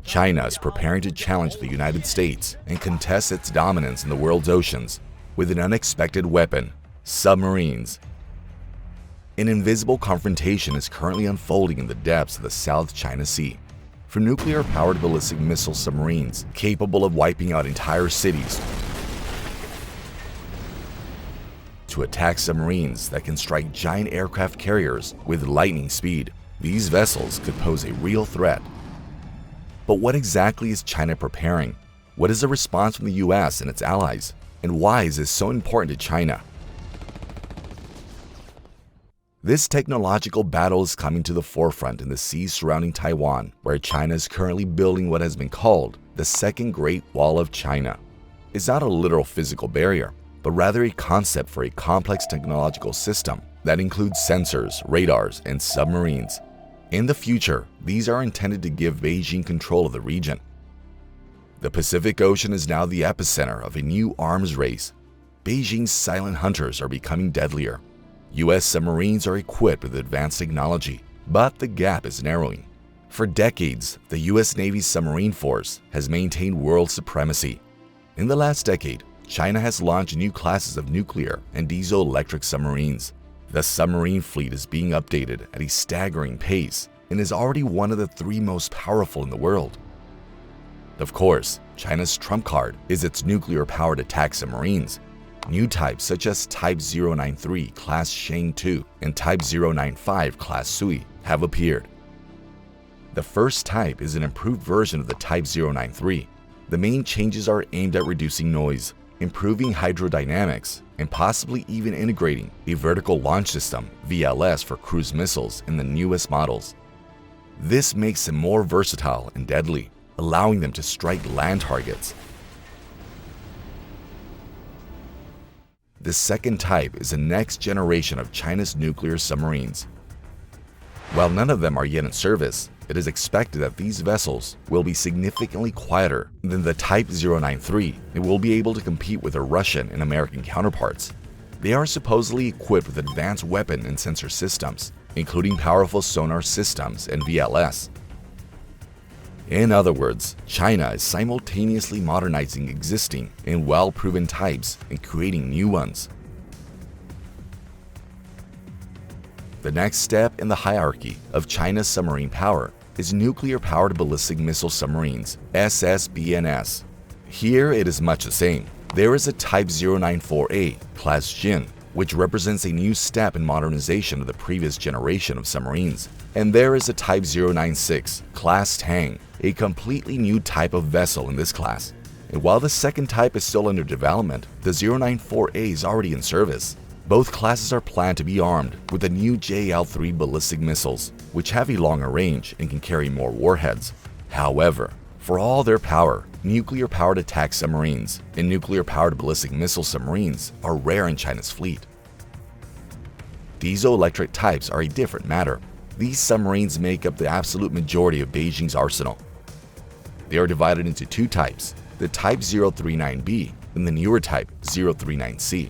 China is preparing to challenge the United States and contest its dominance in the world's oceans with an unexpected weapon: submarines. An invisible confrontation is currently unfolding in the depths of the South China Sea. From nuclear-powered ballistic missile submarines capable of wiping out entire cities to attack submarines that can strike giant aircraft carriers with lightning speed, these vessels could pose a real threat. But what exactly is China preparing? What is the response from the US and its allies? And why is this so important to China? This technological battle is coming to the forefront in the seas surrounding Taiwan, where China is currently building what has been called the Second Great Wall of China. It's not a literal physical barrier, but rather a concept for a complex technological system that includes sensors, radars, and submarines. In the future, these are intended to give Beijing control of the region. The Pacific Ocean is now the epicenter of a new arms race. Beijing's silent hunters are becoming deadlier. US submarines are equipped with advanced technology, but the gap is narrowing. For decades, the US Navy's submarine force has maintained world supremacy. In the last decade, China has launched new classes of nuclear and diesel-electric submarines. The submarine fleet is being updated at a staggering pace and is already one of the 3 most powerful in the world. Of course, China's trump card is its nuclear-powered attack submarines. New types such as Type 093 Class Shang-2 and Type 095 Class Sui have appeared. The first type is an improved version of the Type 093. The main changes are aimed at reducing noise, improving hydrodynamics, and possibly even integrating a vertical launch system (VLS) for cruise missiles in the newest models. This makes them more versatile and deadly, allowing them to strike land targets. The second type is the next generation of China's nuclear submarines. While none of them are yet in service, it is expected that these vessels will be significantly quieter than the Type 093 and will be able to compete with their Russian and American counterparts. They are supposedly equipped with advanced weapon and sensor systems, including powerful sonar systems and VLS. In other words, China is simultaneously modernizing existing and well-proven types and creating new ones. The next step in the hierarchy of China's submarine power is nuclear-powered ballistic missile submarines, SSBNS. Here it is much the same. There is a Type 094A Class Jin, which represents a new step in modernization of the previous generation of submarines. And there is a Type 096 Class Tang, a completely new type of vessel in this class. And while the second type is still under development, the 094A is already in service. Both classes are planned to be armed with the new JL-3 ballistic missiles, which have a longer range and can carry more warheads. However, for all their power, nuclear-powered attack submarines and nuclear-powered ballistic missile submarines are rare in China's fleet. Diesel-electric types are a different matter. These submarines make up the absolute majority of Beijing's arsenal. They are divided into 2 types, the Type 039B and the newer Type 039C.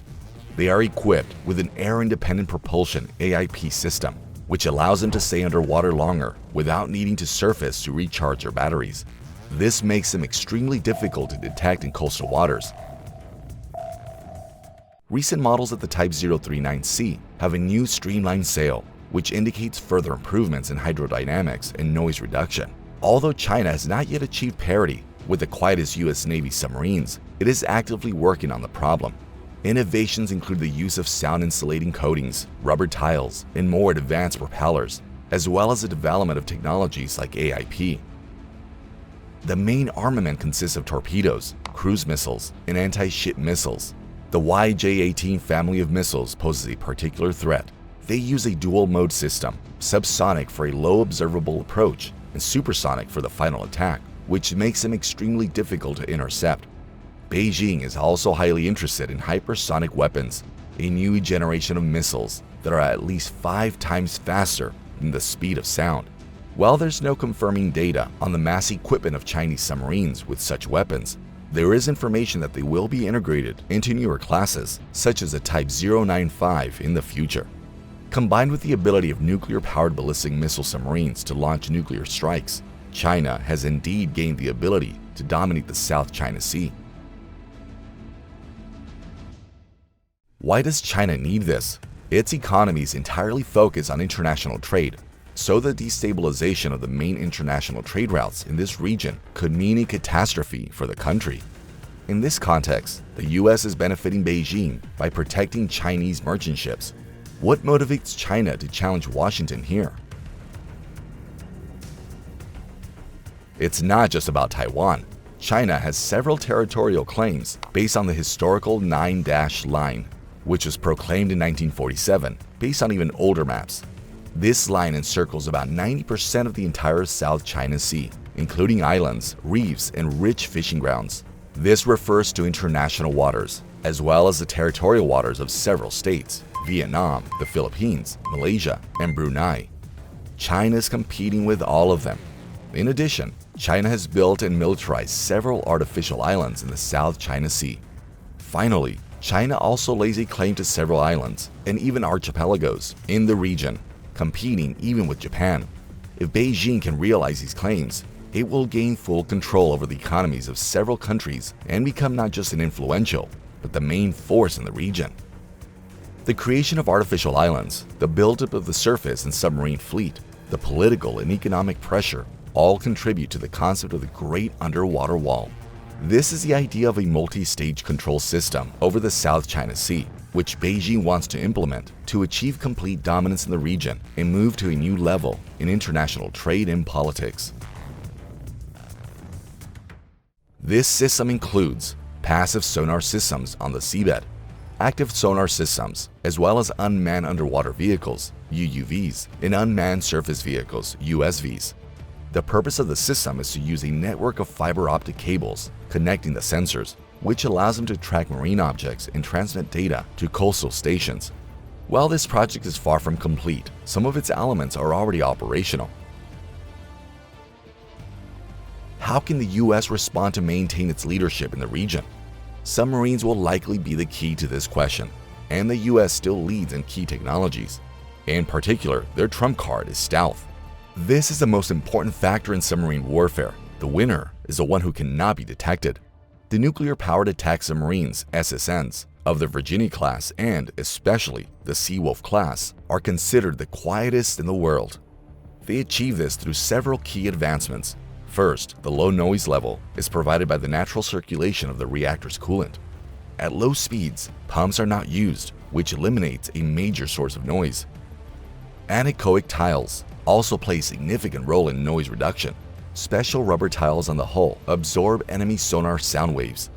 They are equipped with an air-independent propulsion AIP system, which allows them to stay underwater longer without needing to surface to recharge their batteries. This makes them extremely difficult to detect in coastal waters. Recent models of the Type 039C have a new streamlined sail, which indicates further improvements in hydrodynamics and noise reduction. Although China has not yet achieved parity with the quietest US Navy submarines, it is actively working on the problem. Innovations include the use of sound-insulating coatings, rubber tiles, and more advanced propellers, as well as the development of technologies like AIP. The main armament consists of torpedoes, cruise missiles, and anti-ship missiles. The YJ-18 family of missiles poses a particular threat. They use a dual-mode system, subsonic for a low observable approach and supersonic for the final attack, which makes them extremely difficult to intercept. Beijing is also highly interested in hypersonic weapons, a new generation of missiles that are at least 5 times faster than the speed of sound. While there's no confirming data on the mass equipment of Chinese submarines with such weapons, there is information that they will be integrated into newer classes, such as the Type 095 in the future. Combined with the ability of nuclear-powered ballistic missile submarines to launch nuclear strikes, China has indeed gained the ability to dominate the South China Sea. Why does China need this? Its economy is entirely focused on international trade, so the destabilization of the main international trade routes in this region could mean a catastrophe for the country. In this context, the US is benefiting Beijing by protecting Chinese merchant ships. What motivates China to challenge Washington here? It's not just about Taiwan. China has several territorial claims based on the historical Nine-Dash Line, which was proclaimed in 1947 based on even older maps. This line encircles about 90% of the entire South China Sea, including islands, reefs, and rich fishing grounds. This refers to international waters, as well as the territorial waters of several states: Vietnam, the Philippines, Malaysia, and Brunei. China is competing with all of them. In addition, China has built and militarized several artificial islands in the South China Sea. Finally, China also lays a claim to several islands and even archipelagos in the region, competing even with Japan. If Beijing can realize these claims, it will gain full control over the economies of several countries and become not just an influential, but the main force in the region. The creation of artificial islands, the buildup of the surface and submarine fleet, the political and economic pressure all contribute to the concept of the Great Underwater Wall. This is the idea of a multi-stage control system over the South China Sea, which Beijing wants to implement to achieve complete dominance in the region and move to a new level in international trade and politics. This system includes passive sonar systems on the seabed, active sonar systems, as well as unmanned underwater vehicles, UUVs, and unmanned surface vehicles, USVs. The purpose of the system is to use a network of fiber optic cables connecting the sensors, which allows them to track marine objects and transmit data to coastal stations. While this project is far from complete, some of its elements are already operational. How can the US respond to maintain its leadership in the region? Submarines will likely be the key to this question, and the US still leads in key technologies. In particular, their trump card is stealth. This is the most important factor in submarine warfare. The winner is the one who cannot be detected. The nuclear-powered attack submarines, SSNs, of the Virginia class and, especially, the Seawolf class, are considered the quietest in the world. They achieve this through several key advancements. First, the low noise level is provided by the natural circulation of the reactor's coolant. At low speeds, pumps are not used, which eliminates a major source of noise. Anechoic tiles also play a significant role in noise reduction. Special rubber tiles on the hull absorb enemy sonar sound waves.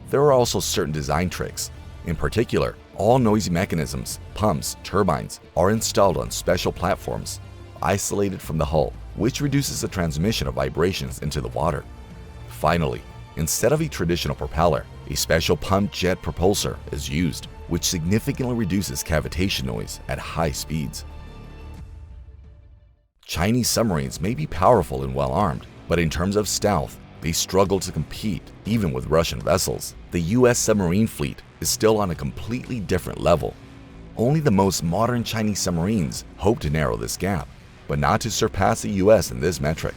There are also certain design tricks. In particular, all noisy mechanisms, pumps, turbines, are installed on special platforms, isolated from the hull, which reduces the transmission of vibrations into the water. Finally, instead of a traditional propeller, a special pump jet propulsor is used, which significantly reduces cavitation noise at high speeds. Chinese submarines may be powerful and well-armed, but in terms of stealth, they struggle to compete even with Russian vessels. The US submarine fleet is still on a completely different level. Only the most modern Chinese submarines hope to narrow this gap, but not to surpass the US in this metric.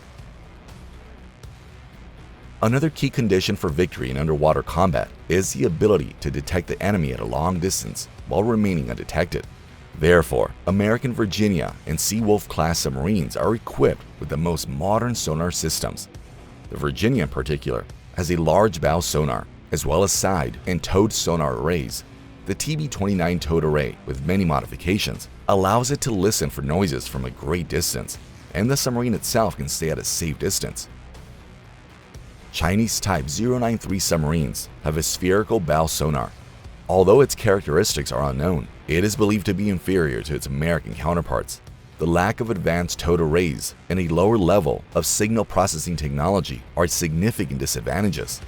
Another key condition for victory in underwater combat is the ability to detect the enemy at a long distance while remaining undetected. Therefore, American Virginia and Seawolf-class submarines are equipped with the most modern sonar systems. The Virginia in particular has a large bow sonar, as well as side and towed sonar arrays. The TB-29 towed array, with many modifications, allows it to listen for noises from a great distance, and the submarine itself can stay at a safe distance. Chinese Type 093 submarines have a spherical bow sonar. Although its characteristics are unknown, it is believed to be inferior to its American counterparts. The lack of advanced towed arrays and a lower level of signal processing technology are significant disadvantages.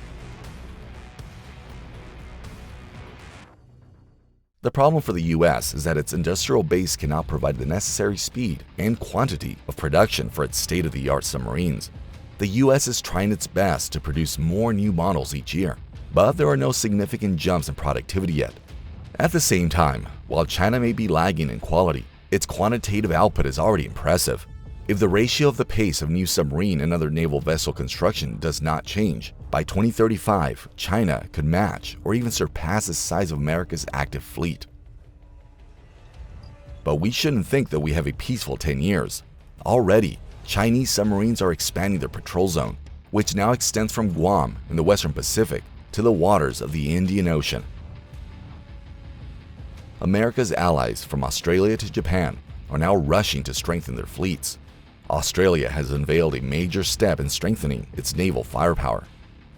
The problem for the US is that its industrial base cannot provide the necessary speed and quantity of production for its state-of-the-art submarines. The US is trying its best to produce more new models each year, but there are no significant jumps in productivity yet. At the same time, while China may be lagging in quality, its quantitative output is already impressive. If the ratio of the pace of new submarine and other naval vessel construction does not change, by 2035, China could match or even surpass the size of America's active fleet. But we shouldn't think that we have a peaceful 10 years. Already, Chinese submarines are expanding their patrol zone, which now extends from Guam in the Western Pacific to the waters of the Indian Ocean. America's allies from Australia to Japan are now rushing to strengthen their fleets. Australia has unveiled a major step in strengthening its naval firepower.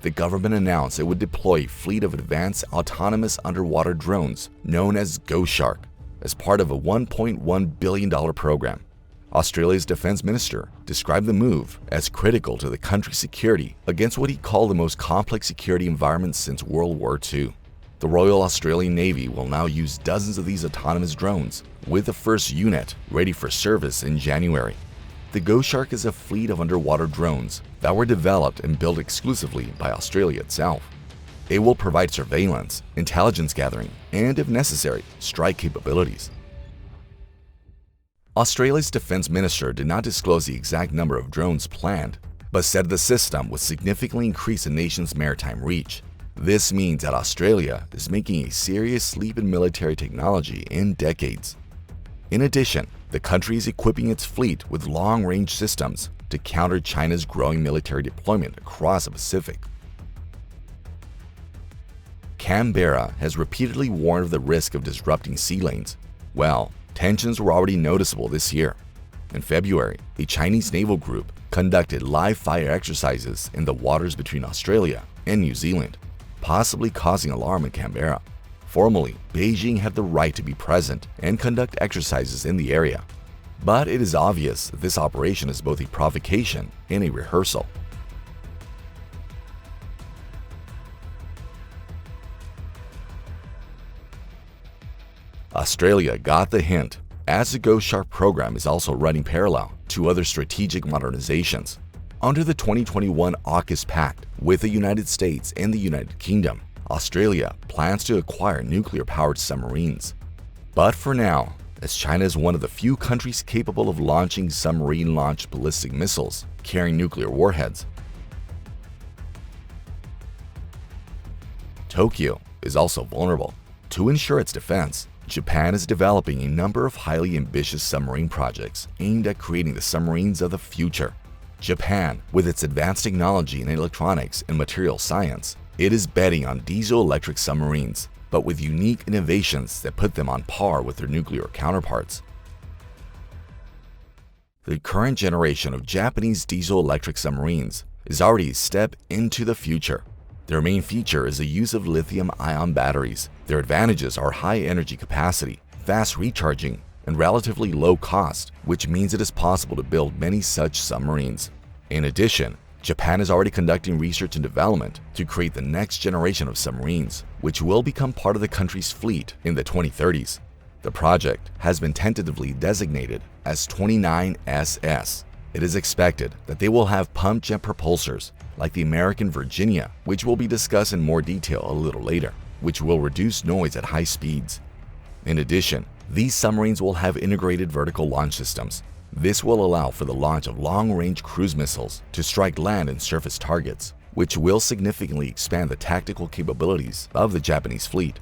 The government announced it would deploy a fleet of advanced autonomous underwater drones known as Ghost Shark as part of a $1.1 billion program. Australia's defense minister described the move as critical to the country's security against what he called the most complex security environment since World War II. The Royal Australian Navy will now use dozens of these autonomous drones, with the first unit ready for service in January. The Ghost Shark is a fleet of underwater drones that were developed and built exclusively by Australia itself. It will provide surveillance, intelligence gathering, and, if necessary, strike capabilities. Australia's defense minister did not disclose the exact number of drones planned, but said the system would significantly increase the nation's maritime reach. This means that Australia is making a serious leap in military technology in decades. In addition, the country is equipping its fleet with long-range systems to counter China's growing military deployment across the Pacific. Canberra has repeatedly warned of the risk of disrupting sea lanes. Well, tensions were already noticeable this year. In February, a Chinese naval group conducted live fire exercises in the waters between Australia and New Zealand, possibly causing alarm in Canberra. Formally, Beijing had the right to be present and conduct exercises in the area. But it is obvious that this operation is both a provocation and a rehearsal. Australia got the hint, as the Ghost Shark program is also running parallel to other strategic modernizations. Under the 2021 AUKUS Pact with the United States and the United Kingdom, Australia plans to acquire nuclear-powered submarines. But for now, as China is one of the few countries capable of launching submarine-launched ballistic missiles carrying nuclear warheads, Tokyo is also vulnerable. To ensure its defense, Japan is developing a number of highly ambitious submarine projects aimed at creating the submarines of the future. Japan, with its advanced technology in electronics and material science, it is betting on diesel-electric submarines, but with unique innovations that put them on par with their nuclear counterparts. The current generation of Japanese diesel-electric submarines is already a step into the future. Their main feature is the use of lithium-ion batteries. Their advantages are high energy capacity, fast recharging, and relatively low cost, which means it is possible to build many such submarines. In addition, Japan is already conducting research and development to create the next generation of submarines, which will become part of the country's fleet in the 2030s. The project has been tentatively designated as 29SS. It is expected that they will have pump jet propulsors, like the American Virginia, which will be discussed in more detail a little later, which will reduce noise at high speeds. In addition, these submarines will have integrated vertical launch systems. This will allow for the launch of long-range cruise missiles to strike land and surface targets, which will significantly expand the tactical capabilities of the Japanese fleet.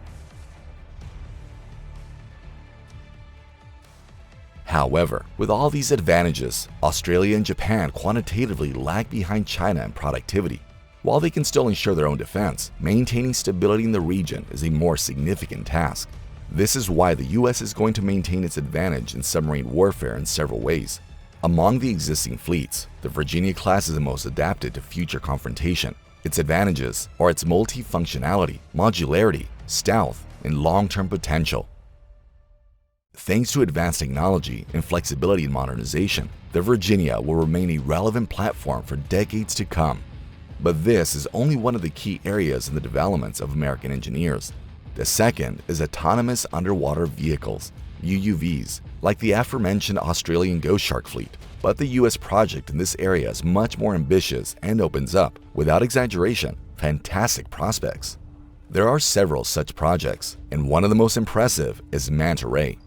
However, with all these advantages, Australia and Japan quantitatively lag behind China in productivity. While they can still ensure their own defense, maintaining stability in the region is a more significant task. This is why the US is going to maintain its advantage in submarine warfare in several ways. Among the existing fleets, the Virginia class is the most adapted to future confrontation. Its advantages are its multifunctionality, modularity, stealth, and long-term potential. Thanks to advanced technology and flexibility in modernization, the Virginia will remain a relevant platform for decades to come. But this is only one of the key areas in the developments of American engineers. The second is autonomous underwater vehicles, UUVs, like the aforementioned Australian Ghost Shark fleet. But the US project in this area is much more ambitious and opens up, without exaggeration, fantastic prospects. There are several such projects, and one of the most impressive is Manta Ray.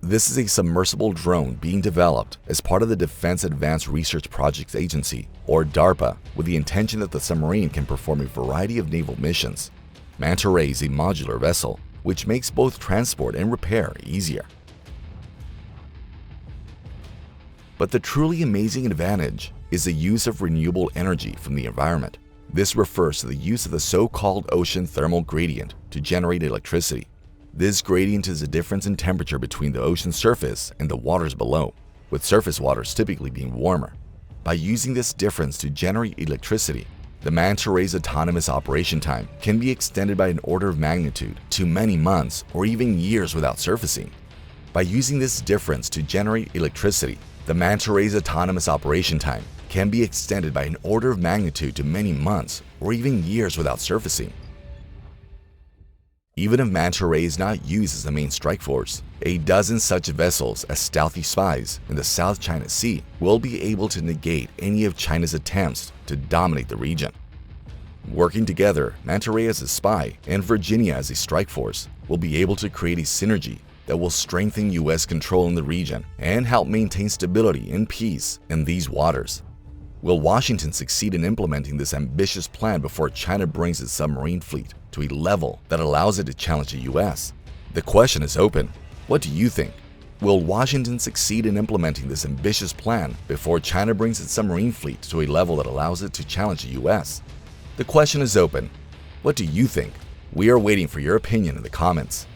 This is a submersible drone being developed as part of the Defense Advanced Research Projects Agency, or DARPA, with the intention that the submarine can perform a variety of naval missions. Manta Ray is a modular vessel, which makes both transport and repair easier. But the truly amazing advantage is the use of renewable energy from the environment. This refers to the use of the so-called ocean thermal gradient to generate electricity. This gradient is the difference in temperature between the ocean surface and the waters below, with surface waters typically being warmer. By using this difference to generate electricity, the Manta Ray's autonomous operation time can be extended by an order of magnitude to many months or even years without surfacing. By using this difference to generate electricity, the Manta Ray's autonomous operation time can be extended by an order of magnitude to many months or even years without surfacing. Even if Manta Ray is not used as the main strike force, a dozen such vessels as stealthy spies in the South China Sea will be able to negate any of China's attempts to dominate the region. Working together, Manta Ray as a spy and Virginia as a strike force will be able to create a synergy that will strengthen U.S. control in the region and help maintain stability and peace in these waters. Will Washington succeed in implementing this ambitious plan before China brings its submarine fleet to a level that allows it to challenge the U.S.? The question is open. What do you think? Will Washington succeed in implementing this ambitious plan before China brings its submarine fleet to a level that allows it to challenge the U.S.? The question is open. What do you think? We are waiting for your opinion in the comments.